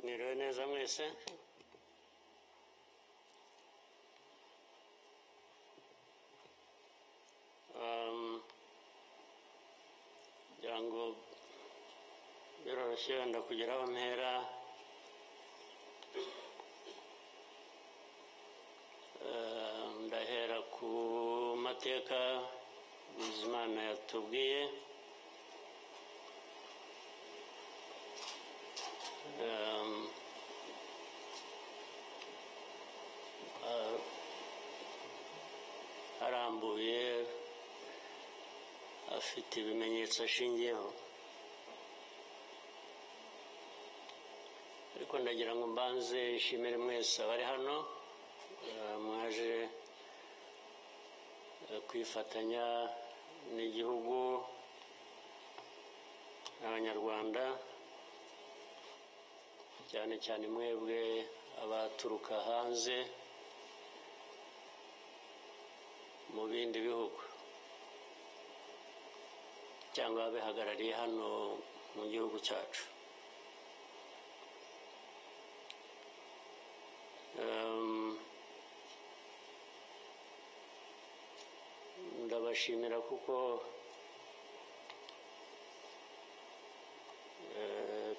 Mwiriwe neza mwese. Kugira ngo byoroshye wenda kugira aho mpera, ndahera ku mateka Bizimana yatubwiye. Arambuye, afite ibimenyetso ashingiyeho, ariko ndagira ngo mbanze ishimire mwese abari hano mwaje kwifatanya n'igihugu n'abanyarwanda, cyane cyane mwebwe abaturuka hanze mu bindi bihugu cyangwa abihagarariye hano mu gihugu cyacu. Ndabashimira kuko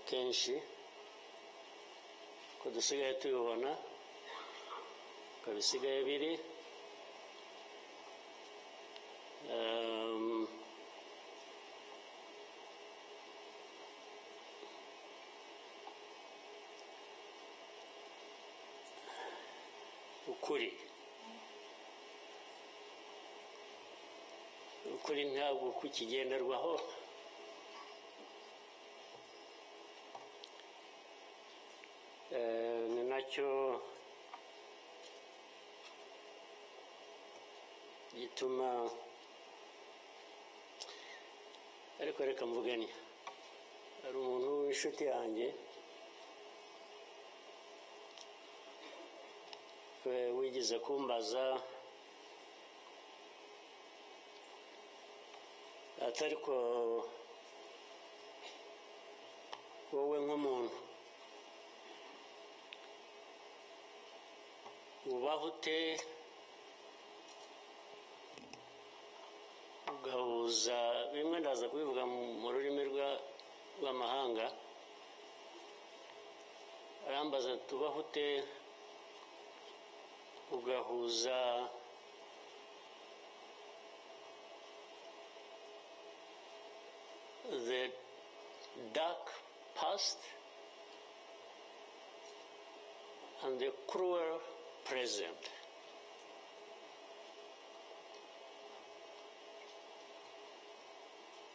kenshi ko dusigaye tubibona ko bisigaye biri, ukuri ntabwo kukigenderwaho, ni nacyo gituma, ariko reka mvugane, hari umuntu w'inshuti yanjye wigeze kumbaza atari ko wowe nk'umuntu ubaho ute ugahuza bimwe, ndaza kubivuga mu rurimi rw'amahanga, arambaza tubaho ute ugahuza the dark past and the cruel present.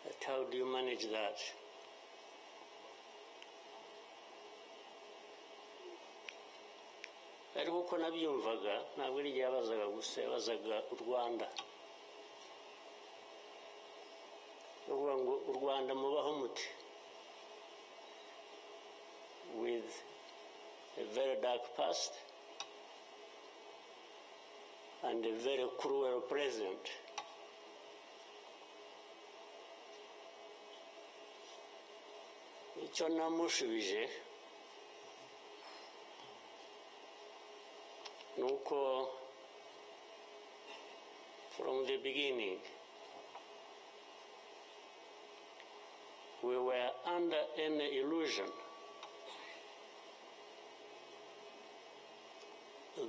But how do you manage that? Ariko uko nabyumvaga ntabwo ari igihe yabazaga gusa, yabazaga u Rwanda. Uvuga ngo u Rwanda mubaho muti, with a very dark past and a very cruel present. Icyo namushubije nuko from the beginning we were under any illusion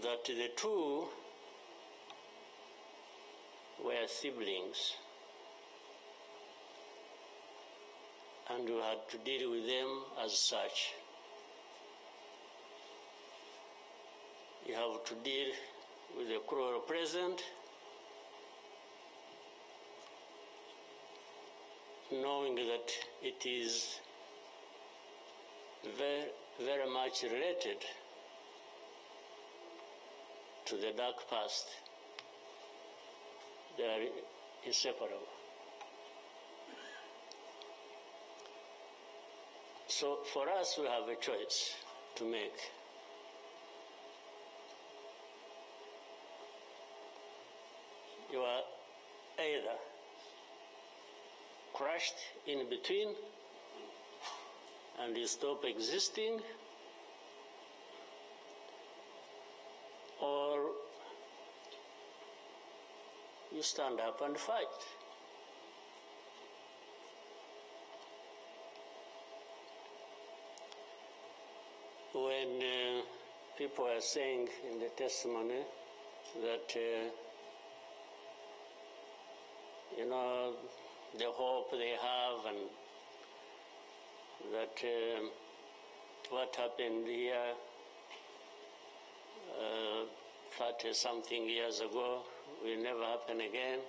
that the two were siblings and we had to deal with them as such. You have to deal with the cruel present, knowing that it is very, very much related to the dark past. They are inseparable. So for us, we have a choice to make. You are either crushed in between and you stop existing, or you stand up and fight. When people are saying in the testimony that, the hope they have and that what happened here 30-something years ago will never happen again.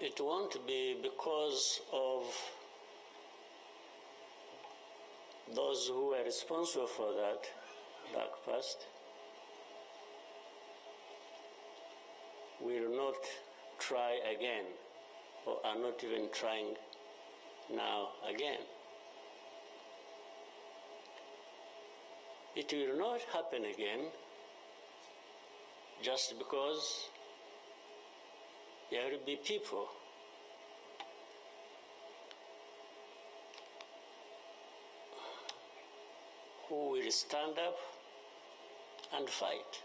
It won't be because of those who were responsible for that dark past will not try again, or are not even trying now again. It will not happen again just because there will be people who will stand up and fight.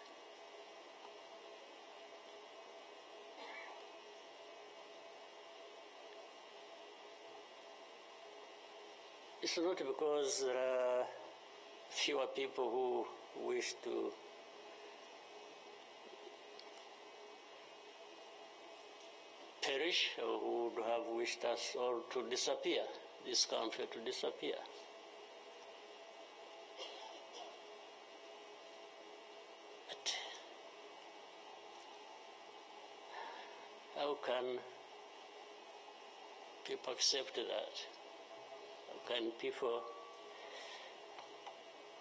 It's not because there are fewer people who wish to perish or who would have wished us all to disappear, this country to disappear. But how can people accept that? How can people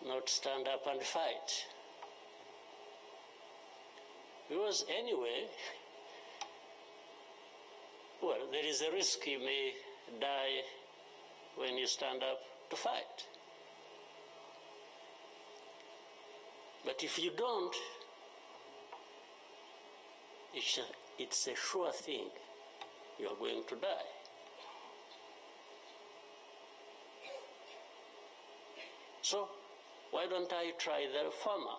not stand up and fight? Because anyway, well, there is a risk you may die when you stand up to fight. But if you don't, it's a sure thing you are going to die. So, why don't I try the former?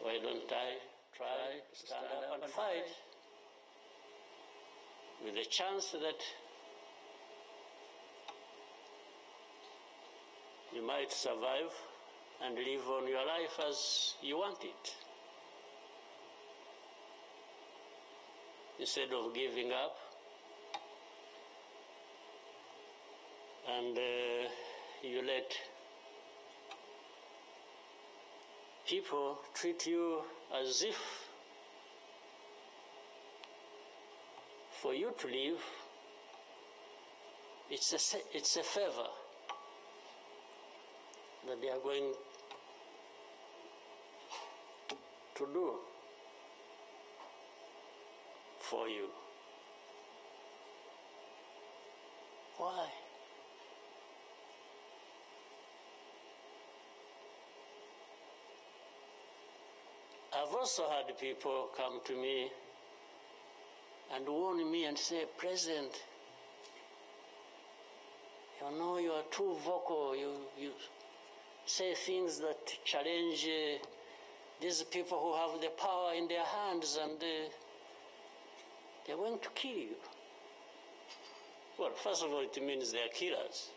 Why don't I try to stand up and fight with the chance that you might survive and live on your life as you want it, instead of giving up and you let people treat you as if for you to live, it's a favor that they are going to do for you. Why? I've also had people come to me and warn me and say, President, you know you are too vocal, you say things that challenge these people who have the power in their hands and they're going to kill you. Well, first of all, it means they are killers.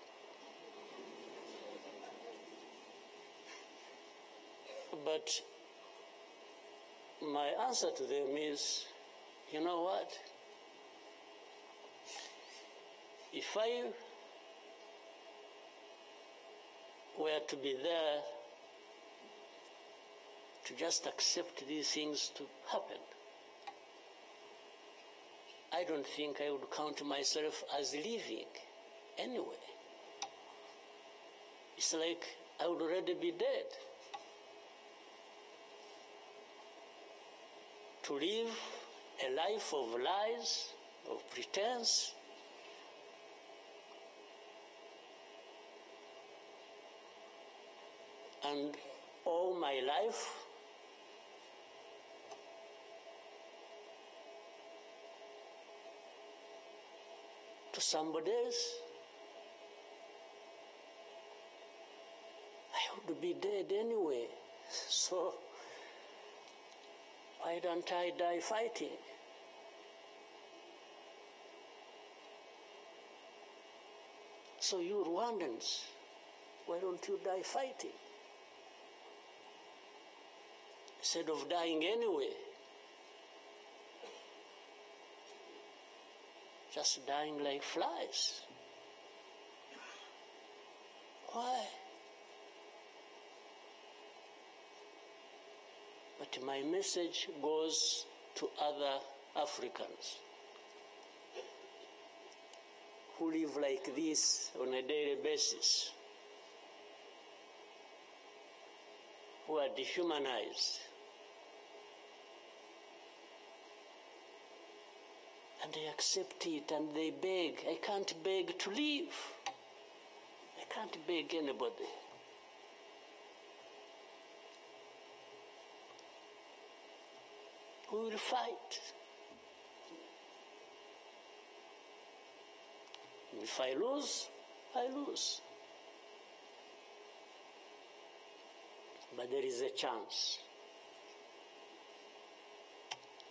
But my answer to them is, you know what? If I were to be there to just accept these things to happen, I don't think I would count myself as living anyway. It's like I would already be dead. To live a life of lies, of pretense, and all my life to somebody else, I would be dead anyway. So why don't I die fighting? So you Rwandans, why don't you die fighting? Instead of dying anyway, just dying like flies. Why? But my message goes to other Africans who live like this on a daily basis, who are dehumanized. And they accept it and they beg. I can't beg to live. I can't beg anybody. We will fight. If I lose, I lose. But there is a chance.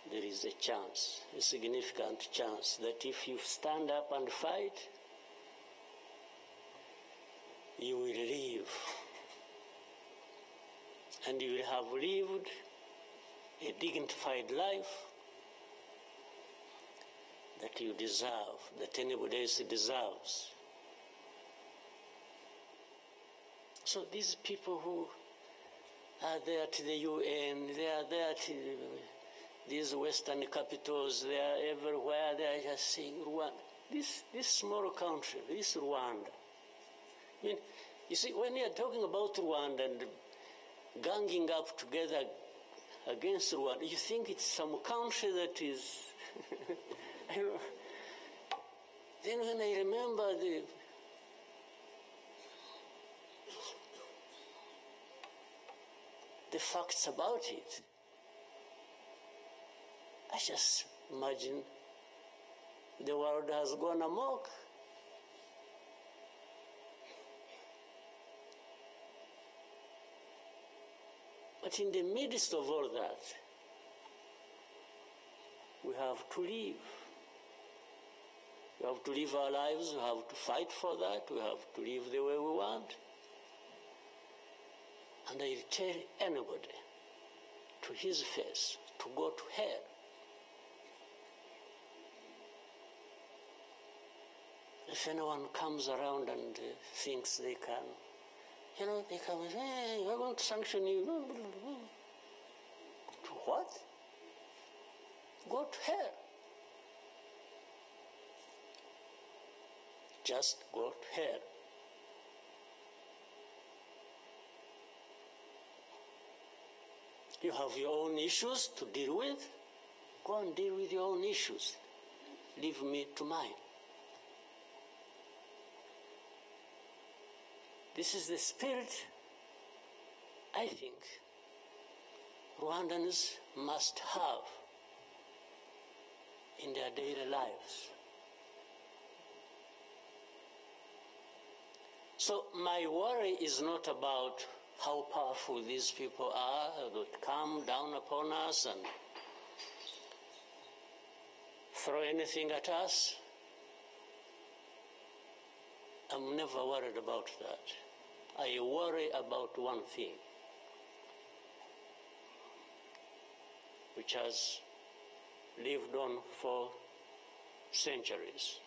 There is a chance, a significant chance, that if you stand up and fight, you will live. And you will have lived a dignified life that you deserve, that anybody else deserves. So these people who are there to the UN, they are there to these Western capitals, they are everywhere, they are just saying, Rwanda. This small country, this Rwanda. I mean, you see, when you are talking about Rwanda and ganging up together against Rwanda, you think it's some country that is, I don't know. Then when I remember the facts about it, I just imagine the world has gone amok. But in the midst of all that, we have to live. We have to live our lives, we have to fight for that, we have to live the way we want. And I tell anybody to his face to go to hell. If anyone comes around and thinks they can, they come and say, hey, we're going to sanction you. To what? Go to hell. Just go to hell. You have your own issues to deal with. Go and deal with your own issues. Leave me to mine. This is the spirit, I think, Rwandans must have in their daily lives. So my worry is not about how powerful these people are that come down upon us and throw anything at us. I'm never worried about that. I worry about one thing, which has lived on for centuries.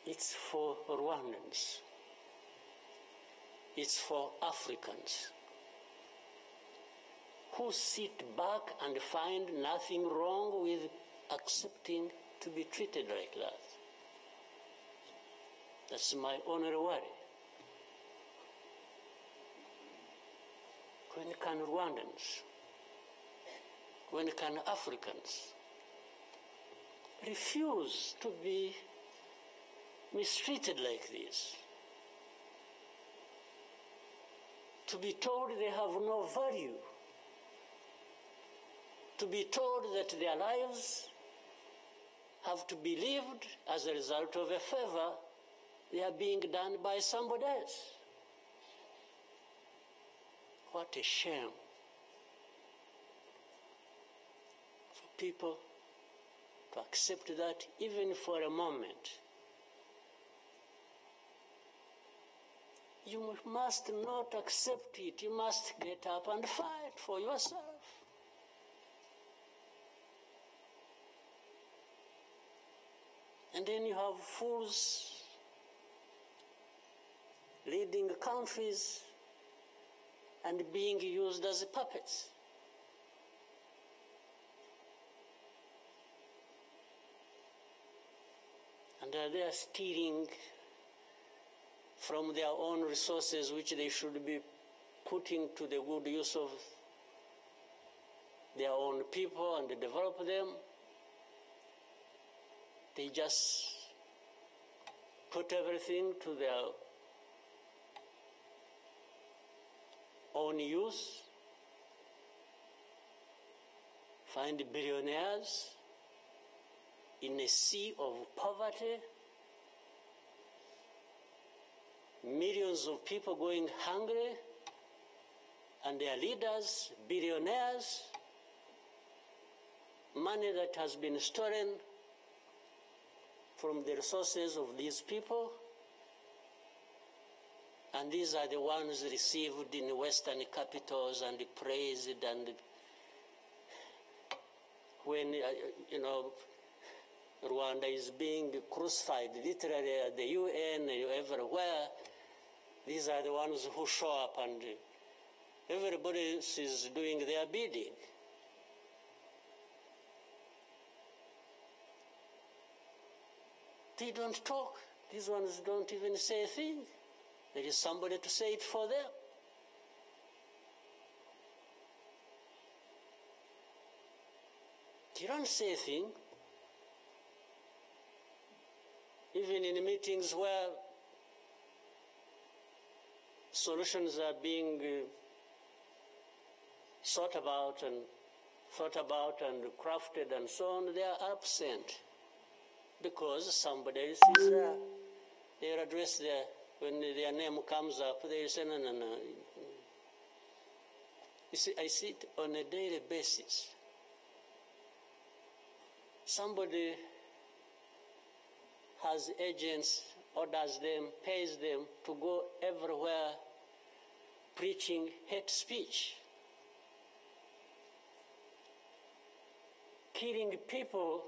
It's for Rwandans. It's for Africans who sit back and find nothing wrong with accepting to be treated like that. That's my only worry. When can Rwandans, when can Africans refuse to be mistreated like this? to be told they have no value, to be told that their lives have to be lived as a result of a favor they are being done by somebody else. What a shame for people to accept that even for a moment. You must not accept it. You must get up and fight for yourself. And then you have fools leading countries and being used as puppets. And they are stealing from their own resources, which they should be putting to the good use of their own people and develop them. They just put everything to their own use, find billionaires in a sea of poverty, millions of people going hungry, and their leaders, billionaires, money that has been stolen from the resources of these people, and these are the ones received in Western capitals and praised, and when, Rwanda is being crucified literally at the UN, everywhere, these are the ones who show up and everybody else is doing their bidding. They don't talk. These ones don't even say a thing. There is somebody to say it for them. They don't say a thing. Even in meetings where solutions are being thought about and crafted and so on, they are absent because somebody else is there. They are addressed there. When their name comes up, they say, no. You see, I see it on a daily basis. Somebody has agents, orders them, pays them to go everywhere preaching hate speech, killing people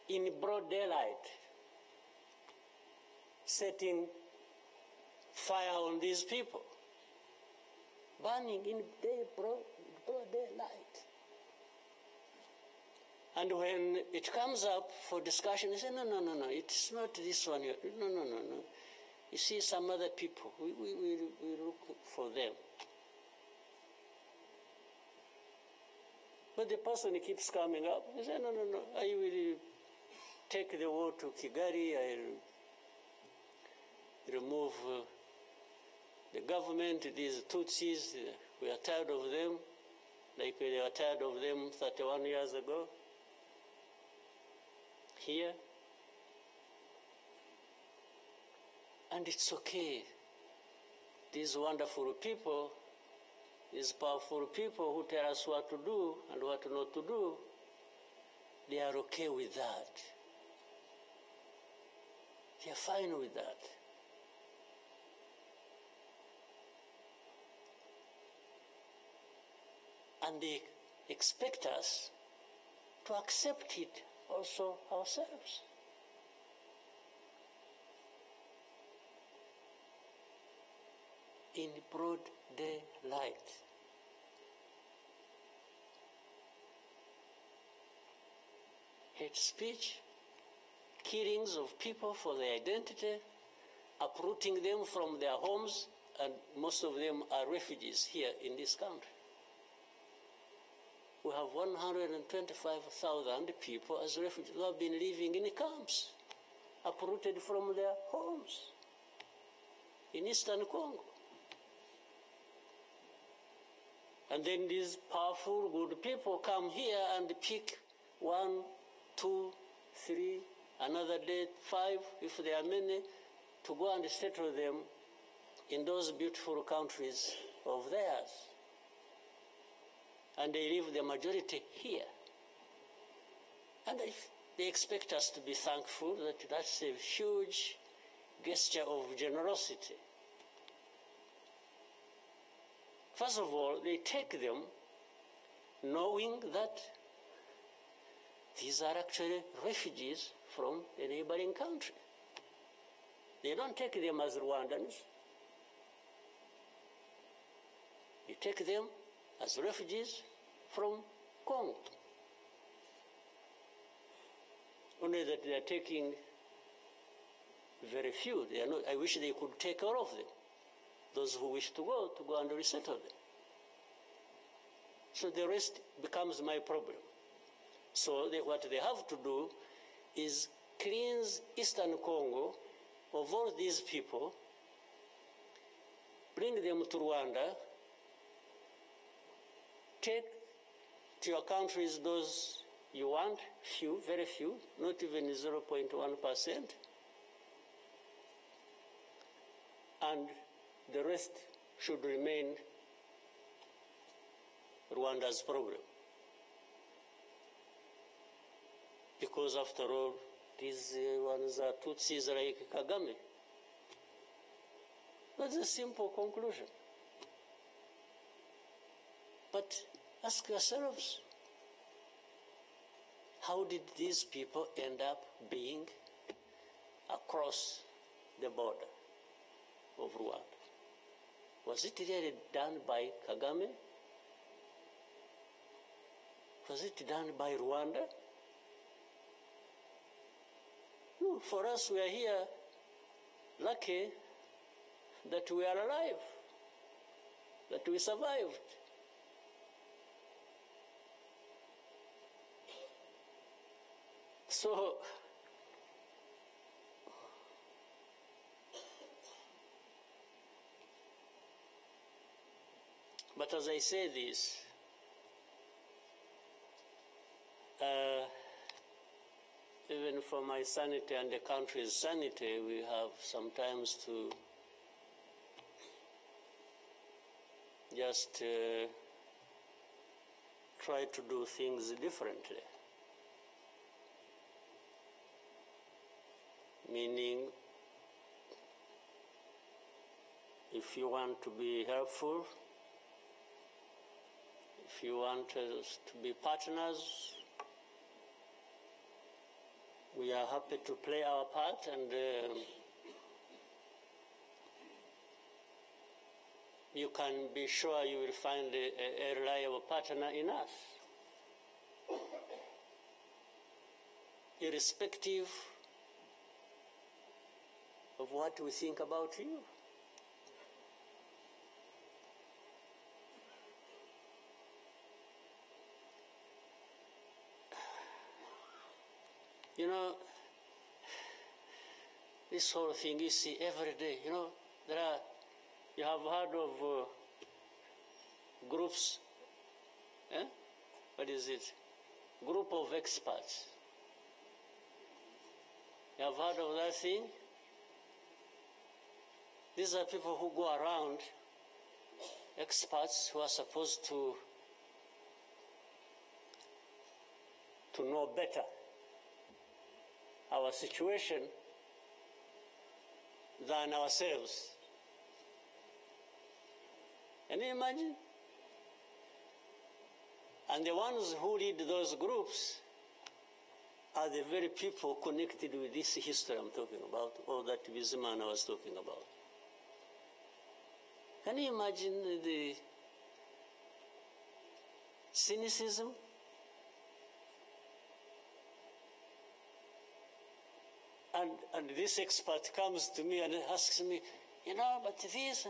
in broad daylight, setting fire on these people, burning in broad daylight. And when it comes up for discussion, they say, no, it's not this one. No. You see, some other people, we look for them. But the person keeps coming up. He says, no, I will take the war to Kigali. I'll remove the government, these Tutsis. We are tired of them, like we were tired of them 31 years ago. Here. And it's okay. These wonderful people, these powerful people who tell us what to do and what not to do, they are okay with that. They are fine with that. And they expect us to accept it also ourselves. In broad daylight. Hate speech, killings of people for their identity, uprooting them from their homes, and most of them are refugees here in this country. We have 125,000 people as refugees who have been living in camps, uprooted from their homes in Eastern Congo. And then these powerful, good people come here and pick 1, 2, 3, another day 5, if there are many, to go and settle them in those beautiful countries of theirs. And they leave the majority here. And they expect us to be thankful that that's a huge gesture of generosity. First of all, they take them knowing that these are actually refugees from a neighboring country. They don't take them as Rwandans. You take them as refugees from Congo. Only that they are taking very few. They are not, I wish they could take all of them. Those who wish to go and resettle them. So the rest becomes my problem. So what they have to do is cleanse Eastern Congo of all these people, bring them to Rwanda, take to your countries those you want, few, very few, not even 0.1%, and the rest should remain Rwanda's problem. Because after all, these ones are Tutsis like Kagame. That's a simple conclusion. But ask yourselves, how did these people end up being across the border of Rwanda? Was it really done by Kagame? Was it done by Rwanda? No, for us, we are here lucky that we are alive, that we survived. So, but as I say this, even for my sanity and the country's sanity, we have sometimes to just try to do things differently. Meaning, if you want to be helpful, if you want us to be partners, we are happy to play our part, and you can be sure you will find a reliable partner in us, irrespective of what we think about you. You know, this whole thing you see every day, you know, you have heard of groups, what is it? Group of experts. You have heard of that thing? These are people who go around, experts who are supposed to know better our situation than ourselves. Can you imagine? And the ones who lead those groups are the very people connected with this history I'm talking about, or that Bizimana was talking about. Can you imagine the cynicism? And this expert comes to me and asks me, you know, but this...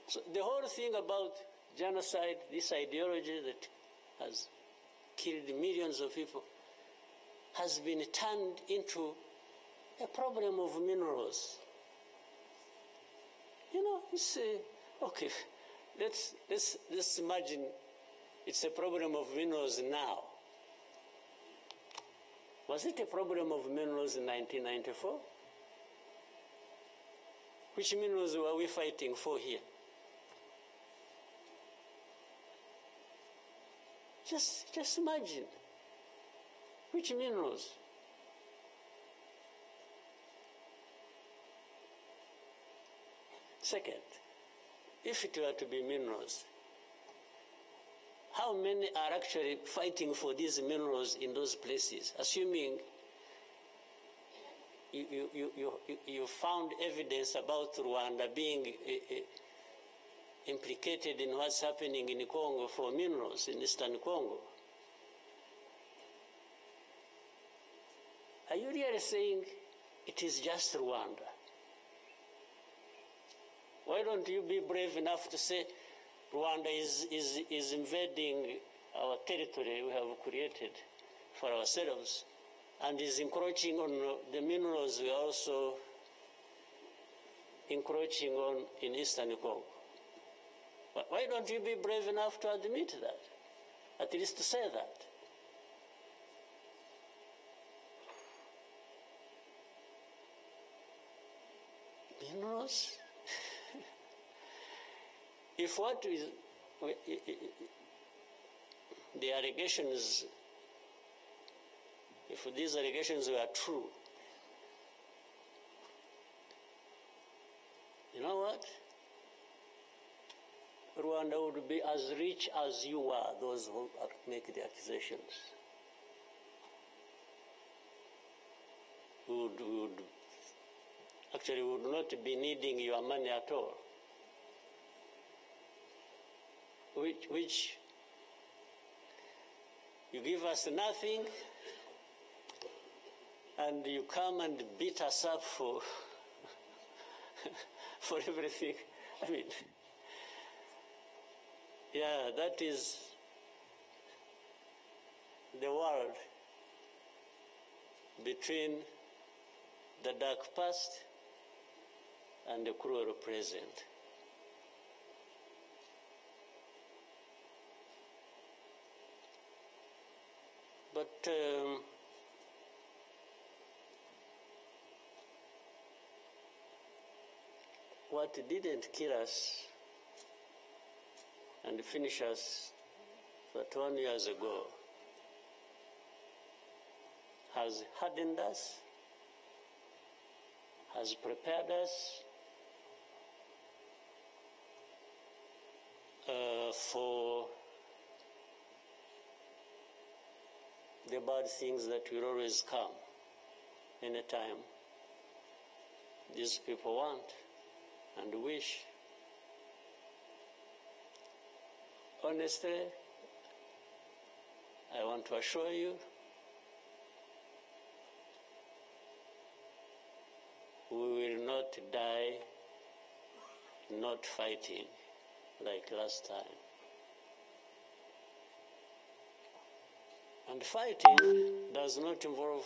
So the whole thing about genocide, this ideology that has killed millions of people, has been turned into a problem of minerals. You know, it's okay. let's imagine it's a problem of minerals now. Was it a problem of minerals in 1994? Which minerals were we fighting for here? Just imagine. Which minerals? Second, if it were to be minerals, how many are actually fighting for these minerals in those places, assuming you found evidence about Rwanda being implicated in what's happening in Congo for minerals in Eastern Congo? Are you really saying it is just Rwanda? Why don't you be brave enough to say Rwanda is invading our territory we have created for ourselves and is encroaching on the minerals we are also encroaching on in Eastern Congo? But why don't you be brave enough to admit that? At least to say that. Minerals? If what is the allegations, if these allegations were true, you know what? Rwanda would be as rich as you are, those who make the accusations. Would not be needing your money at all. Which you give us nothing and you come and beat us up for for everything. I mean, yeah, that is the world between the dark past and the cruel present. But what didn't kill us and finish us 21 years ago has hardened us, has prepared us for the bad things that will always come anytime these people want and wish. Honestly, I want to assure you, we will not die not fighting like last time. And fighting does not involve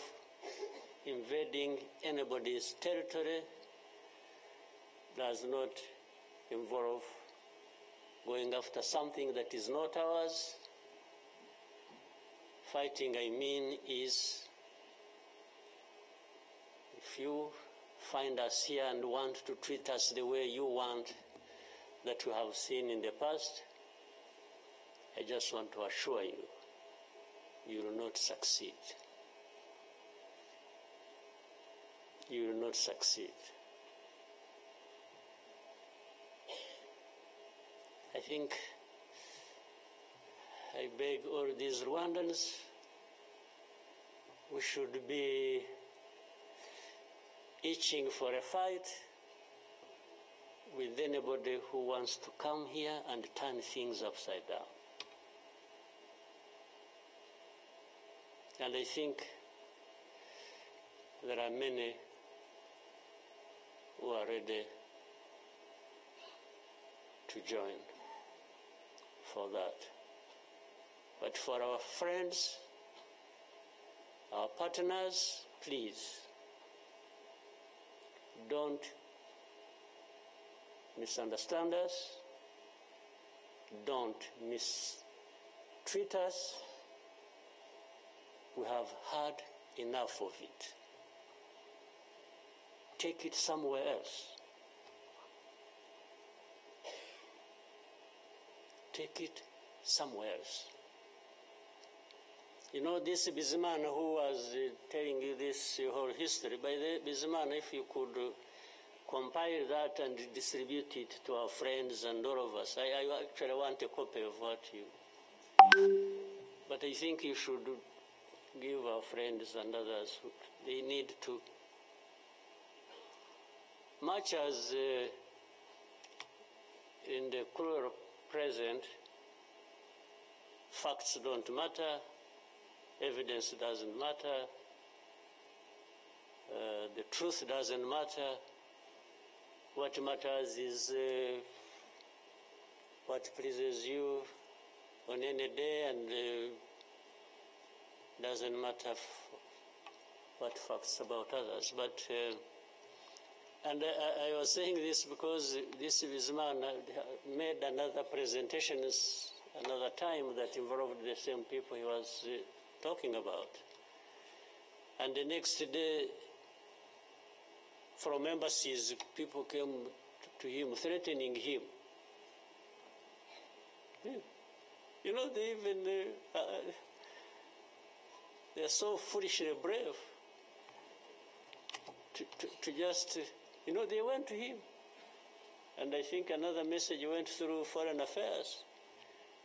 invading anybody's territory, does not involve going after something that is not ours. Fighting, I mean, is if you find us here and want to treat us the way you want that you have seen in the past, I just want to assure you, you will not succeed. You will not succeed. I think I beg all these Rwandans, we should be itching for a fight with anybody who wants to come here and turn things upside down. And I think there are many who are ready to join for that. But for our friends, our partners, please, don't misunderstand us. don't mistreat us. We have had enough of it. Take it somewhere else. Take it somewhere else. You know, this Bizimana who was telling you this whole history, by the Bizimana, if you could compile that and distribute it to our friends and all of us. I actually want a copy of what you... But I think you should give our friends and others, they need to... Much as in the cruel present, facts don't matter, evidence doesn't matter, the truth doesn't matter. What matters is what pleases you on any day, and doesn't matter what facts about others. But and I was saying this because this man made another presentation another time that involved the same people he was talking about. And the next day, from embassies, people came to him, threatening him. You know, they even, they're so foolishly brave to just, you know, they went to him. And I think another message went through Foreign Affairs.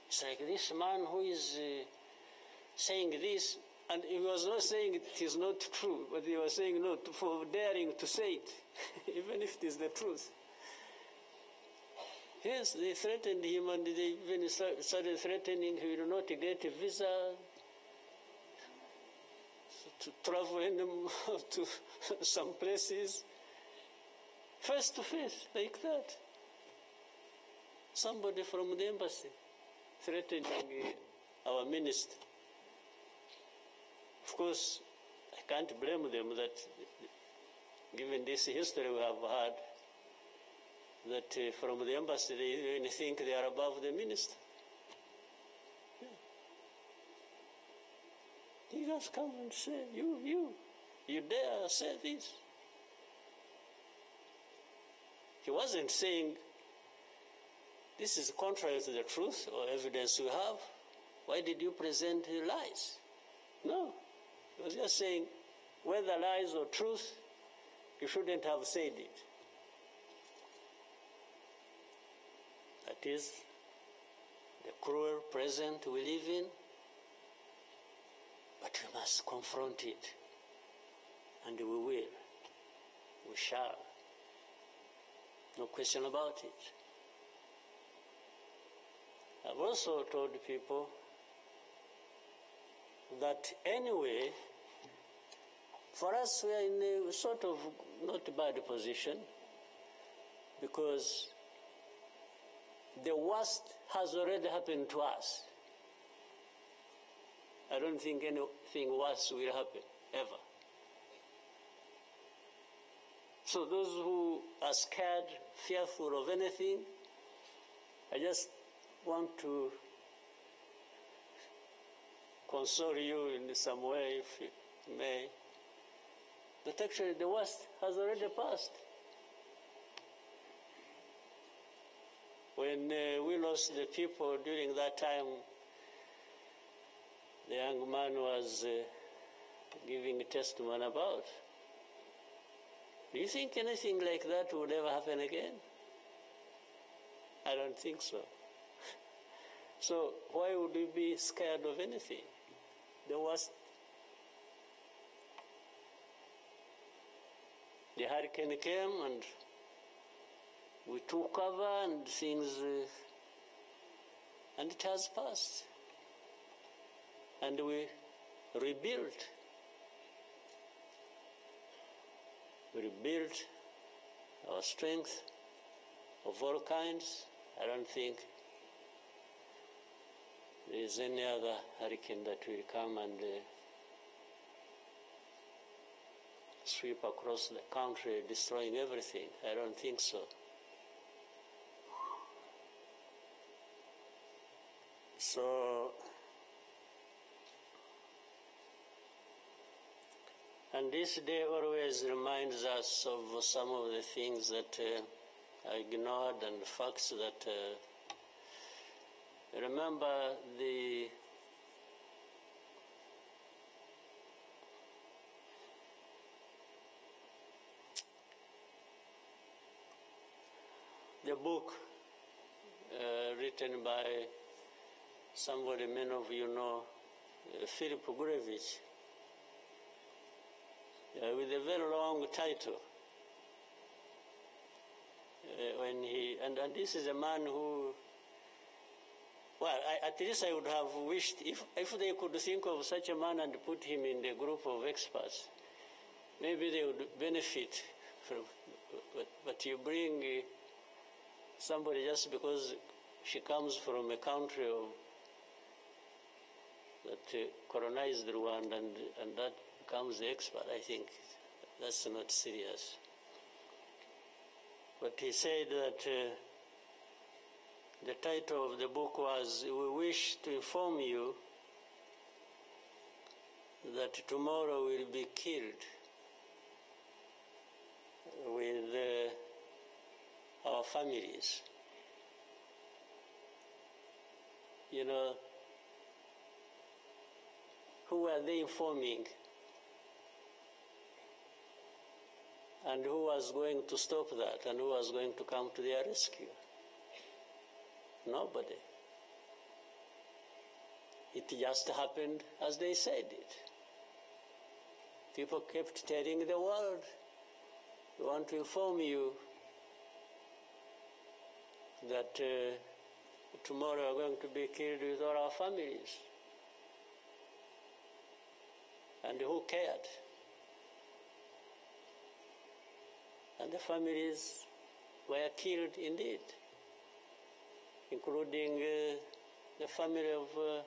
It's like this man who is saying this, and he was not saying it is not true, but he was saying no for daring to say it, even if it is the truth. Yes, they threatened him, and they even started threatening he will not get a visa to travel to some places, face to face, like that. Somebody from the embassy threatening our minister. Of course, I can't blame them that, given this history we have had, that from the embassy they even think they are above the minister. Yeah. He just come and say, you dare say this. He wasn't saying, this is contrary to the truth or evidence we have. Why did you present lies? No. He was just saying, whether lies or truth, you shouldn't have said it. That is the cruel present we live in, but we must confront it, and we will. We shall. No question about it. I've also told people that anyway, for us, we are in a sort of not bad position, because the worst has already happened to us. I don't think anything worse will happen, ever. So those who are scared, fearful of anything, I just want to console you in some way, if you may, that actually the worst has already passed. When we lost the people during that time, the young man was giving a testimony about. Do you think anything like that would ever happen again? I don't think so. So why would we be scared of anything? The worst. The hurricane came and we took cover and things, and it has passed. And we rebuilt. We rebuilt our strength of all kinds. I don't think there is any other hurricane that will come and sweep across the country, destroying everything. I don't think so. So, and this day always reminds us of some of the things that I ignored and the facts that remember the book written by somebody many of you know, Philip Gurevich, with a very long title. When he and this is a man who, well, at least I would have wished if they could think of such a man and put him in the group of experts, maybe they would benefit from. But you bring somebody just because she comes from a country that colonized Rwanda and that becomes the expert. I think that's not serious. But he said that the title of the book was, "We wish to inform you that tomorrow we'll be killed with our families." You know, who were they informing? And who was going to stop that? And who was going to come to their rescue? Nobody. It just happened as they said it. People kept telling the world, "We want to inform you that tomorrow we're going to be killed with all our families." And who cared? And the families were killed indeed, including the family of the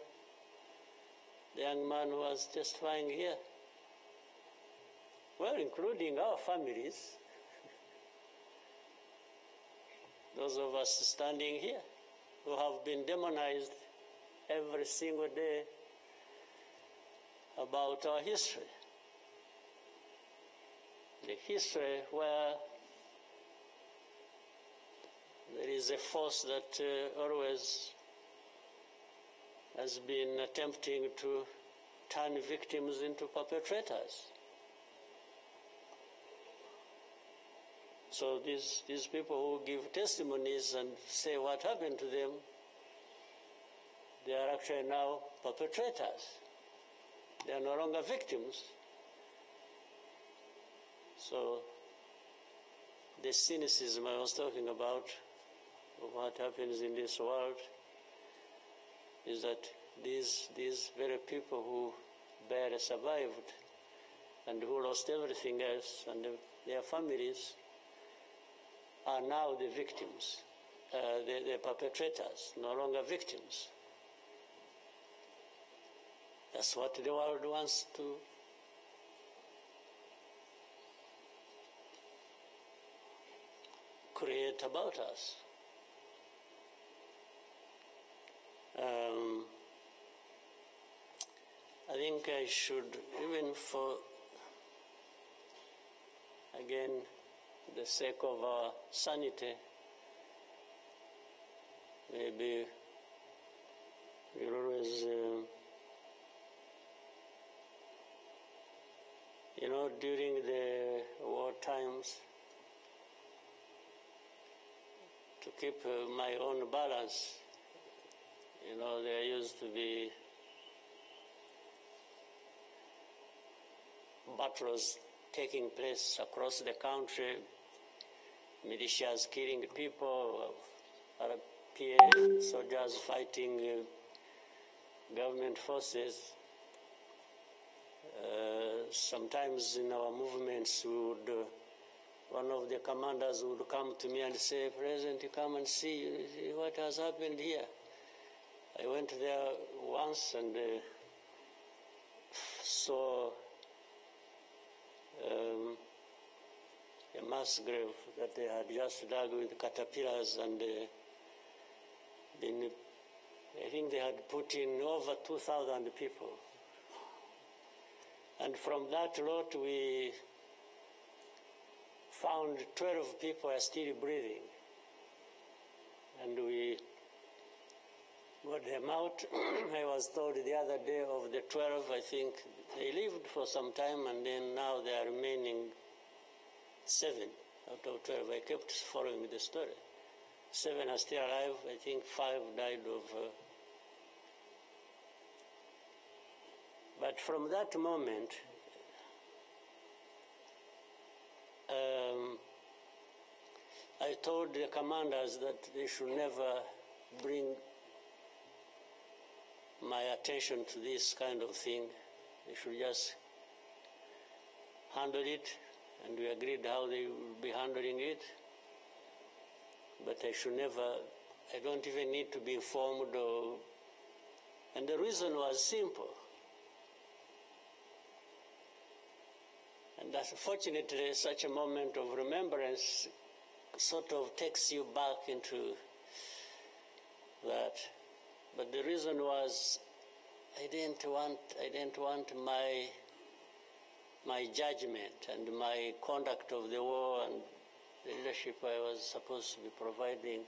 young man who was testifying here. Well, including our families, those of us standing here who have been demonized every single day about our history. The history where there is a force that always has been attempting to turn victims into perpetrators. So these people who give testimonies and say what happened to them, they are actually now perpetrators. They are no longer victims. So the cynicism I was talking about of what happens in this world is that these very people who barely survived and who lost everything else and their families are now the victims, the perpetrators, no longer victims. That's what the world wants to create about us. I think I should, even for, again, the sake of our sanity, maybe we'll always, you know, during the war times, to keep my own balance, you know, there used to be battles taking place across the country, militias killing people, RPA soldiers fighting government forces. Sometimes in our movements, one of the commanders would come to me and say, "President, you come and see what has happened here." I went there once and saw a mass grave that they had just dug with caterpillars and been I think they had put in over 2,000 people. And from that lot, we found 12 people are still breathing. And we got them out. I was told the other day of the 12, I think they lived for some time, and then now they are remaining 7 out of 12. I kept following the story. 7 are still alive. I think 5 died of... But from that moment, I told the commanders that they should never bring my attention to this kind of thing. They should just handle it, and we agreed how they would be handling it. But I should never, I don't even need to be informed or, and the reason was simple. And that, fortunately, such a moment of remembrance sort of takes you back into that. But the reason was I didn't want my judgment and my conduct of the war and the leadership I was supposed to be providing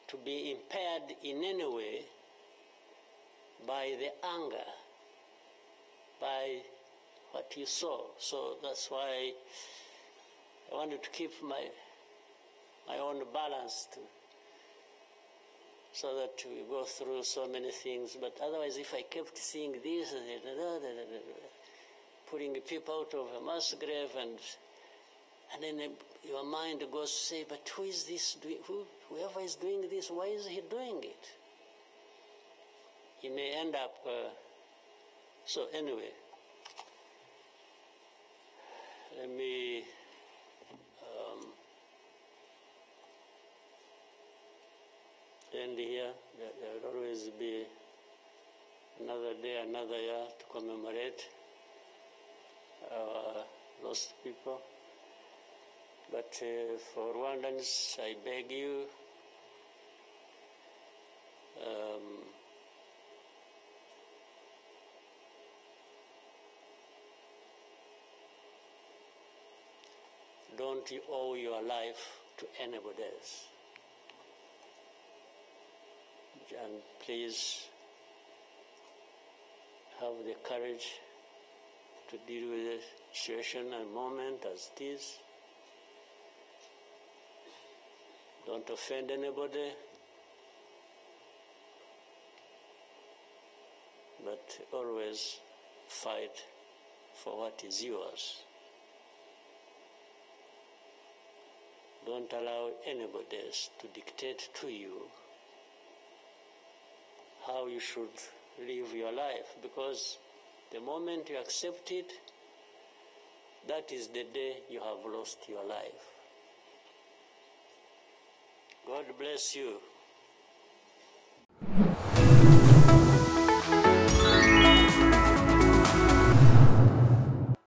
to be impaired in any way by the anger, by what you saw. So that's why I wanted to keep my own balance so that we go through so many things. But otherwise, if I kept seeing this, putting people out of a mass grave, and then your mind goes to say, but who is this doing? Whoever is doing this, why is he doing it? You may end up... so anyway, let me end here. There will always be another day, another year to commemorate our lost people. But for Rwandans, I beg you, don't you owe your life to anybody else. And please have the courage to deal with the situation and moment as it is. Don't offend anybody, but always fight for what is yours. Don't allow anybody else to dictate to you how you should live your life, because the moment you accept it, that is the day you have lost your life. God bless you.